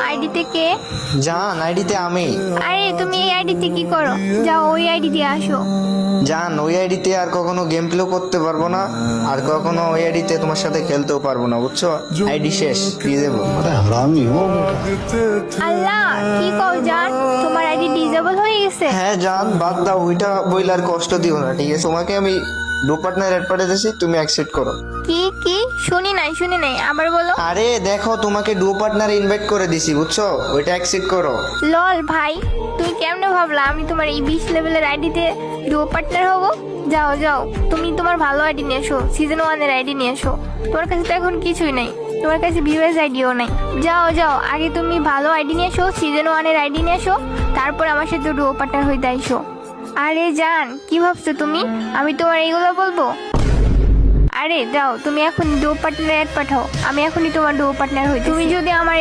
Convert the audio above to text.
আইডিতে কে? জান, আইডিতে আমি। আরে তুমি এই আইডিতে কি করো? যাও ওই আইডি দিয়ে আসো। জান, ওই আইডিতে আর কখনো গেম প্লে করতে পারবো না, আর কখনো ওই আইডিতে তোমার সাথে খেলতেও পারবো না, বুঝছো? আইডি শেষ, দিয়ে দেবো। हरामी हो बेटा। আল্লাহ, কি কও জান, তোমার আইডি ডিজেবল হয়ে গেছে? হ্যাঁ জান, বাদ দাও ওইটা, বইলে আর কষ্ট দিও না, ঠিক আছে? তোমাকে আমি ডো পার্টনার অ্যাড পাঠিয়েছি, তুমি অ্যাকসেপ্ট করো। কি শুনি নাই, আবার বলো। আরে দেখো, তোমাকে ডো পার্টনার ইনভাইট করে দিছি, বুঝছো? ওইটা অ্যাকসেপ্ট করো। লল ভাই, তুমি কেমনে ভাবলা আমি তোমার এই 20 লেভেলের আইডিতে ডুও পার্টনার হব? যাও তুমি তোমার ভালো আইডি নিয়ে এসো, সিজন 1 এর আইডি নিয়ে এসো। তোমার কাছে তো এখন কিছুই নাই, তোমার কাছে ভিউয়ার্স আইডিও নাই। যাও আগে তুমি ভালো আইডি নিয়ে এসো, সিজন 1 এর আইডি নিয়ে এসো, তারপর আমার সাথে ডুও পার্টনার হইতে আইসো। আরে জান, কি ভাবছো তুমি আমি তোমার এইগুলো বলবো? আরে যাও, তুমি এখন ডুও পার্টনার অ্যাড পাঠাও, আমি এখনই তোমার ডুও পার্টনার হই। তুমি যদি আমার